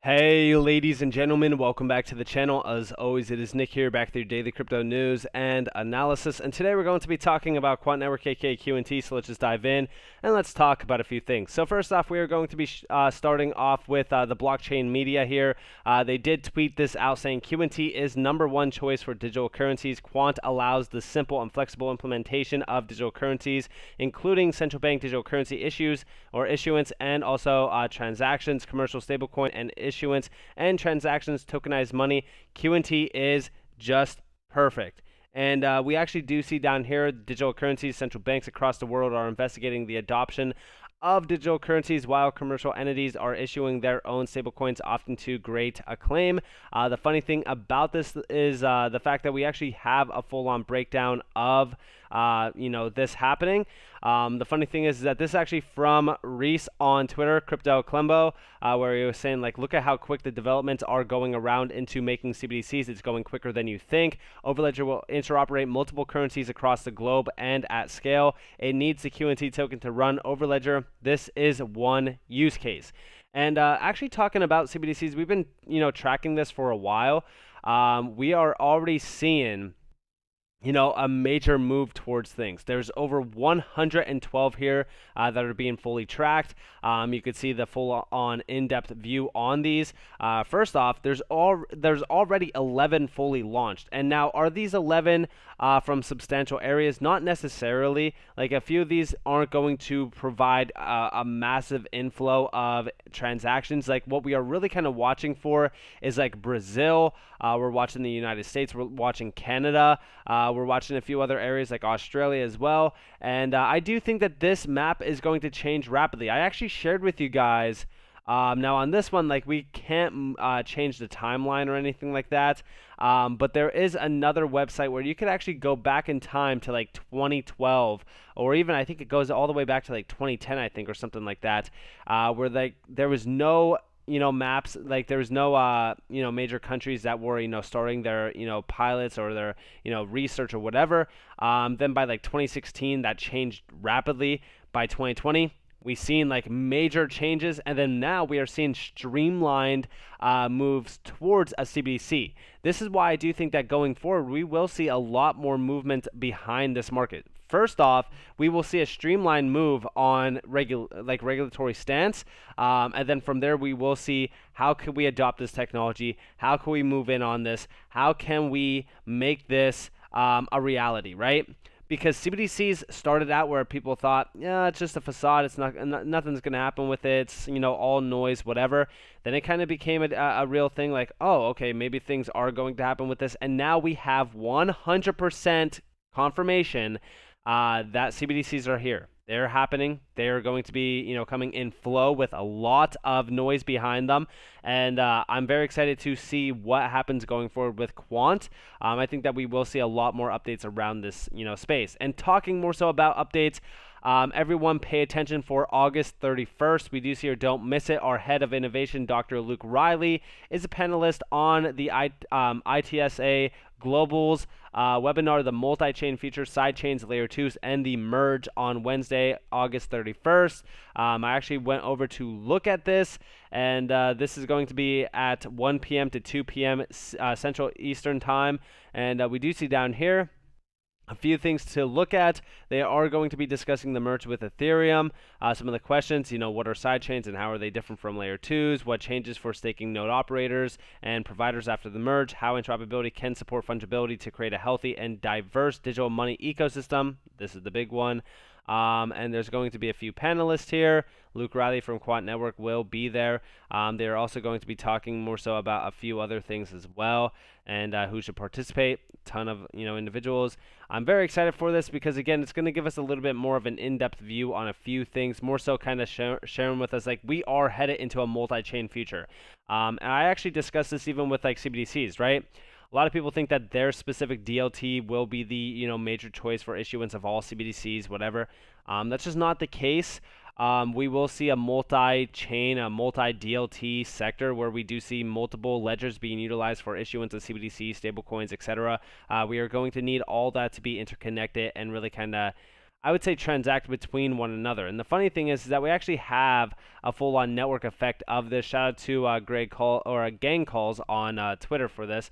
Hey ladies and gentlemen, welcome back to the channel. As always, it is Nick here, back with your daily crypto news and analysis. And today we're going to be talking about Quant Network, aka Q&T, so let's just dive in and let's talk about a few things. So first off, we are going to be starting off with the blockchain media here. They did tweet this out saying Q&T is #1 choice for digital currencies. Quant allows the simple and flexible implementation of digital currencies, including central bank digital currency issuance, and also transactions, commercial stablecoin, and issuance and transactions, tokenized money. Q&T is just perfect. And we actually do see down here digital currencies. Central banks across the world are investigating the adoption of digital currencies, while commercial entities are issuing their own stablecoins, often to great acclaim. The funny thing about this is the fact that we actually have a full-on breakdown of this happening. The funny thing is that this is actually from Reese on Twitter, Crypto Clembo, where he was saying, like, look at how quick the developments are going around into making CBDCs. It's going quicker than you think. Overledger will interoperate multiple currencies across the globe and at scale. It needs the Q&T token to run Overledger. This is one use case. And actually talking about CBDCs, we've been tracking this for a while. We are already seeing a major move towards things. There's over 112 here that are being fully tracked. You could see the full-on in-depth view on these. First off, there's already 11 fully launched, and now are these 11 from substantial areas? Not necessarily. Like, a few of these aren't going to provide a massive inflow of transactions. Like, what we are really kind of watching for is like Brazil. We're watching the United States. We're watching Canada. We're watching a few other areas like Australia as well. And I do think that this map is going to change rapidly. I actually shared with you guys. Now on this one, like, we can't change the timeline or anything like that. But there is another website where you could actually go back in time to like 2012, or even I think it goes all the way back to like 2010, I think, or something like that, where there was no maps, like there was no major countries that were starting their pilots or their research or whatever. Then by like 2016 that changed rapidly. By 2020 we've seen like major changes, and then now we are seeing streamlined moves towards a CBDC. This is why I do think that going forward we will see a lot more movement behind this market. First off, we will see a streamlined move on regulatory stance, and then from there we will see how can we adopt this technology, how can we move in on this, how can we make this a reality, right? Because CBDCs started out where people thought, yeah, it's just a facade. It's nothing's going to happen with it. It's, all noise, whatever. Then it kind of became a real thing, like, oh, okay, maybe things are going to happen with this. And now we have 100% confirmation that CBDCs are here. They're happening. They're going to be, coming in flow with a lot of noise behind them. And I'm very excited to see what happens going forward with Quant. I think that we will see a lot more updates around this, space. And talking more so about updates, everyone pay attention for August 31st. We do see here, don't miss it. Our head of innovation, Dr. Luke Riley, is a panelist on the ITSA Global's webinar, the multi-chain features, sidechains, layer 2s, and the merge on Wednesday, August 31st. I actually went over to look at this, and this is going to be at 1 p.m. to 2 p.m. Central Eastern Time. And we do see down here a few things to look at. They are going to be discussing the merge with Ethereum. Some of the questions, what are sidechains and how are they different from layer 2s? What changes for staking node operators and providers after the merge? How interoperability can support fungibility to create a healthy and diverse digital money ecosystem. This is the big one. And there's going to be a few panelists here. Luke Riley from Quant Network will be there. They're also going to be talking more so about a few other things as well, and who should participate. A ton of individuals. I'm very excited for this because, again, it's going to give us a little bit more of an in-depth view on a few things, more so kind of sharing with us, like, we are headed into a multi-chain future. And I actually discussed this even with like CBDCs, right? A lot of people think that their specific DLT will be the major choice for issuance of all CBDCs, whatever. That's just not the case. We will see a multi-chain, a multi-DLT sector where we do see multiple ledgers being utilized for issuance of CBDCs, stablecoins, etc. We are going to need all that to be interconnected and really kind of I would say, transact between one another. And the funny thing is that we actually have a full-on network effect of this. Shout out to Greg Call or Gang Calls on Twitter for this.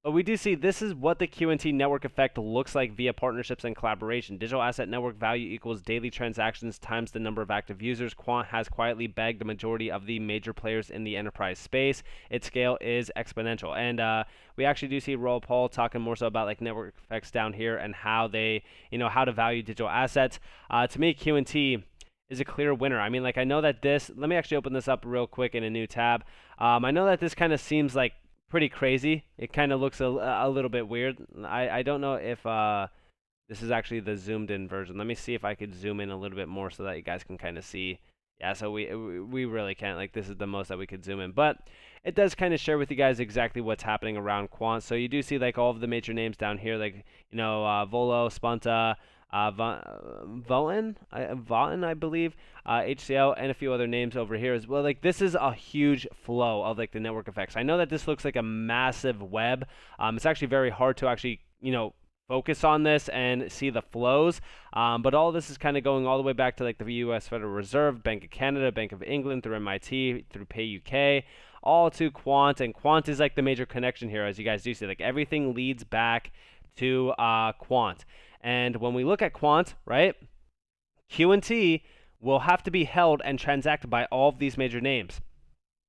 But we do see this is what the QNT network effect looks like via partnerships and collaboration. Digital asset network value equals daily transactions times the number of active users. Quant has quietly begged the majority of the major players in the enterprise space. Its scale is exponential. And we actually do see Royal Paul talking more so about like network effects down here and how they, how to value digital assets. To me, QNT is a clear winner. I mean, like I know that this, let me actually open this up real quick in a new tab. I know that this kind of seems like pretty crazy. It kind of looks a little bit weird. I don't know if this is actually the zoomed in version. Let me see if I could zoom in a little bit more so that you guys can kind of see. Yeah, so we really can't. Like, this is the most that we could zoom in. But it does kind of share with you guys exactly what's happening around Quant. So you do see like all of the major names down here, like, Volo, Sponta, Voten, I believe, HCL, and a few other names over here as well. Like, this is a huge flow of like the network effects. I know that this looks like a massive web. It's actually very hard to actually, focus on this and see the flows. But all this is kind of going all the way back to like the U.S. Federal Reserve, Bank of Canada, Bank of England, through MIT, through Pay UK, all to Quant. And Quant is like the major connection here, as you guys do see. Like, everything leads back to Quant. And when we look at Quant, right, QNT will have to be held and transacted by all of these major names.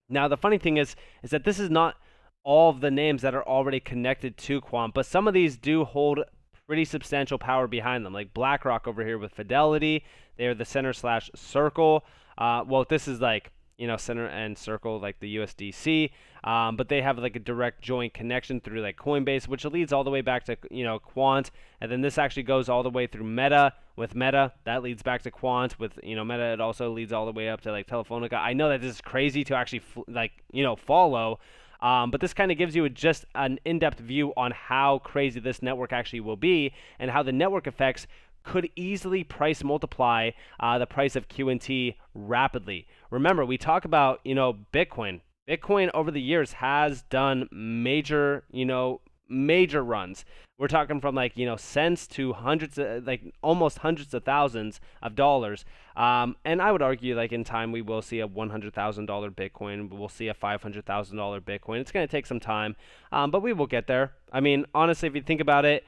Now, the funny thing is that this is not all of the names that are already connected to Quant, but some of these do hold pretty substantial power behind them, like BlackRock over here with Fidelity. They are the center/circle. Well, this is like, center and circle, like the USDC. But they have like a direct joint connection through like Coinbase, which leads all the way back to, Quant. And then this actually goes all the way through Meta. With Meta, that leads back to Quant. With, Meta, it also leads all the way up to like Telefonica. I know that this is crazy to actually follow. But this kind of gives you just an in-depth view on how crazy this network actually will be, and how the network effects could easily price multiply the price of QNT rapidly. Remember, we talk about, Bitcoin. Bitcoin over the years has done major runs. We're talking from like, cents to hundreds, like almost hundreds of thousands of dollars. And I would argue like in time we will see a $100,000 Bitcoin. We'll see a $500,000 Bitcoin. It's going to take some time, but we will get there. I mean, honestly, if you think about it,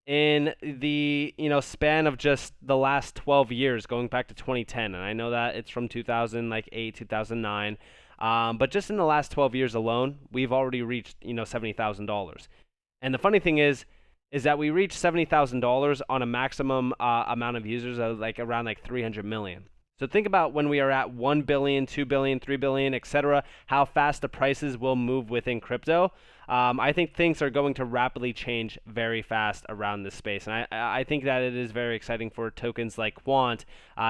in the span of just the last 12 years, going back to 2010, and I know that it's from 2008, 2009, but just in the last 12 years alone, we've already reached $70,000. And the funny thing is that we reached $70,000 on a maximum amount of users of like around like 300 million. So think about when we are at 1 billion, 2 billion, 3 billion, etc., how fast the prices will move within crypto. I think things are going to rapidly change very fast around this space. And I think that it is very exciting for tokens like Quant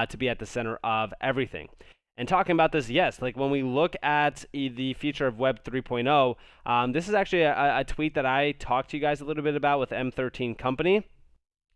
to be at the center of everything. And talking about this, yes, like when we look at the future of Web 3.0, this is actually a tweet that I talked to you guys a little bit about with M13 Company.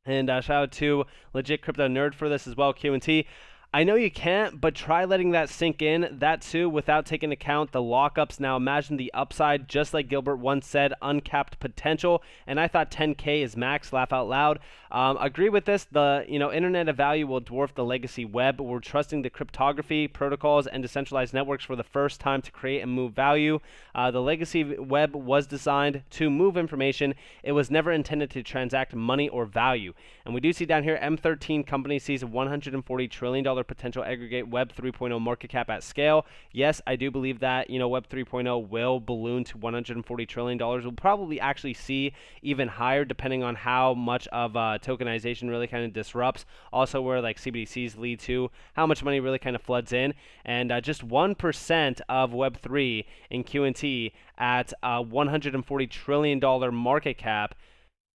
And shout out to Legit Crypto Nerd for this as well, QNT. I know you can't, but try letting that sink in, that too, without taking account the lockups. Now imagine the upside, just like Gilbert once said, uncapped potential. And I thought 10K is max, laugh out loud. Agree with this. The Internet of Value will dwarf the legacy web. We're trusting the cryptography protocols and decentralized networks for the first time to create and move value. The legacy web was designed to move information. It was never intended to transact money or value. And we do see down here, M13 Company sees a $140 trillion potential aggregate Web 3.0 market cap at scale. Yes, I do believe that Web 3.0 will balloon to $140 trillion. We'll probably actually see even higher depending on how much of tokenization really kind of disrupts. Also, where like CBDCs lead to, how much money really kind of floods in. And just 1% of Web 3 in QNT at a $140 trillion market cap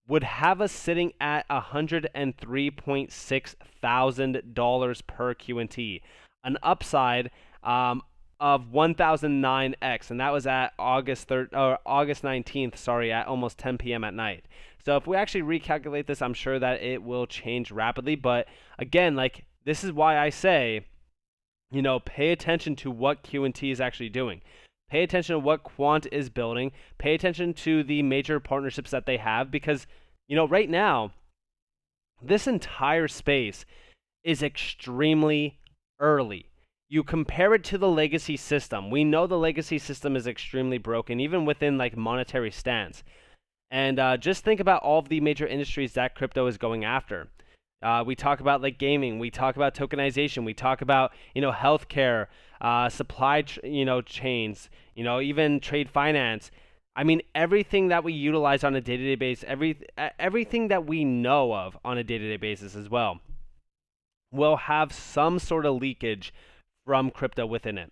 would have us sitting at $103.6 thousand per QNT, an upside of 1009x, and that was at August 19th, sorry, at almost 10 p.m. at night. So if we actually recalculate this, I'm sure that it will change rapidly. But again, like, this is why I say, pay attention to what QNT is actually doing. Pay attention to what Quant is building. Pay attention to the major partnerships that they have, because, right now, This entire space is extremely early. You compare it to the legacy system. We know the legacy system is extremely broken, even within like monetary stance. And just think about all of the major industries that crypto is going after. We talk about like gaming, we talk about tokenization, we talk about healthcare, chains, even trade finance. I mean everything that we utilize on a day-to-day basis, everything that we know of on a day-to-day basis as well, will have some sort of leakage from crypto within it.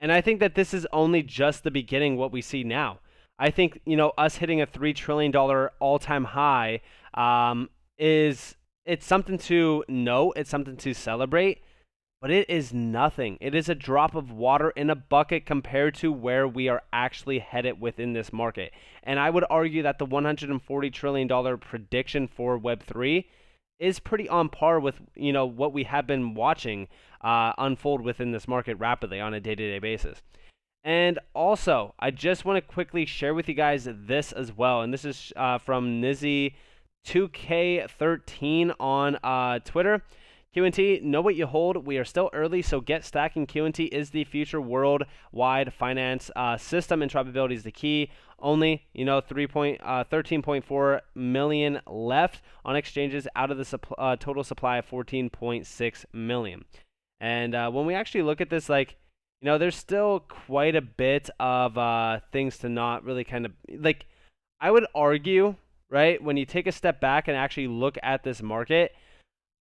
And I think that this is only just the beginning what we see now. I think, us hitting a $3 trillion all-time high is it's something to know, it's something to celebrate, but it is nothing. It is a drop of water in a bucket compared to where we are actually headed within this market. And I would argue that the $140 trillion prediction for Web3 is pretty on par with, what we have been watching unfold within this market rapidly on a day-to-day basis. And also, I just want to quickly share with you guys this as well. And this is from Nizzy2K13 on Twitter. QNT, know what you hold. We are still early, so get stacking. QNT is the future worldwide finance system, and probability is the key. Only, 13.4 million left on exchanges out of the total supply of 14.6 million. And when we actually look at this, there's still quite a bit of things to not really kind of like. I would argue, right, when you take a step back and actually look at this market,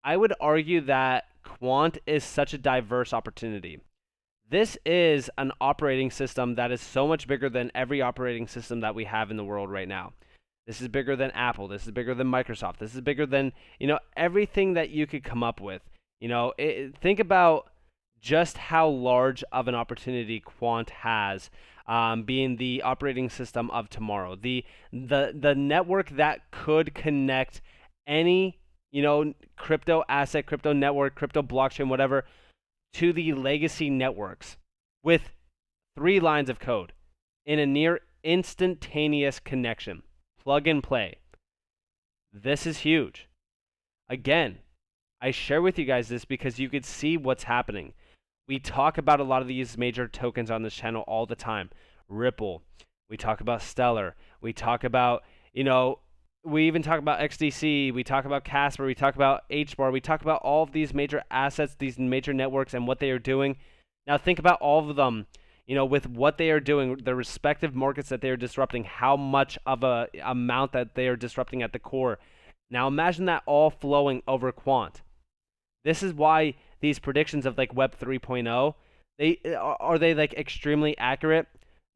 I would argue that Quant is such a diverse opportunity. This is an operating system that is so much bigger than every operating system that we have in the world right now. This is bigger than Apple. This is bigger than Microsoft. This is bigger than, everything that you could come up with. Think about just how large of an opportunity Quant has, being the operating system of tomorrow. The network that could connect any crypto asset, crypto network, crypto blockchain, whatever, to the legacy networks with 3 lines of code in a near instantaneous connection. Plug and play. This is huge. Again, I share with you guys this because you could see what's happening. We talk about a lot of these major tokens on this channel all the time. Ripple. We talk about Stellar. We talk about, we even talk about XDC, we talk about Casper, we talk about HBAR, we talk about all of these major assets, these major networks, and what they are doing. Now think about all of them, with what they are doing, the respective markets that they are disrupting, how much of a amount that they are disrupting at the core. Now imagine that all flowing over Quant. This is why these predictions of like Web 3.0, are they like extremely accurate?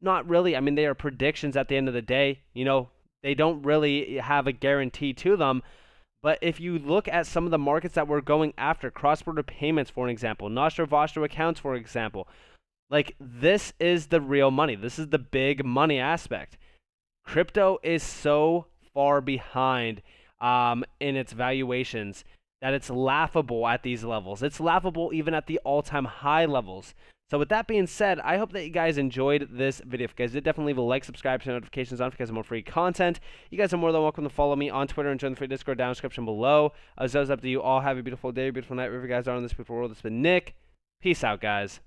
Not really. I mean, they are predictions at the end of the day. They don't really have a guarantee to them. But if you look at some of the markets that we're going after, cross-border payments, for an example, Nostro Vostro accounts, for example, like this is the real money. This is the big money aspect. Crypto is so far behind in its valuations that it's laughable at these levels. It's laughable even at the all-time high levels. So with that being said, I hope that you guys enjoyed this video. If you guys did, definitely leave a like, subscribe, turn notifications on because of more free content. You guys are more than welcome to follow me on Twitter and join the free Discord down in the description below. As always, up to you all. Have a beautiful day, beautiful night, wherever you guys are in this beautiful world. It's been Nick. Peace out, guys.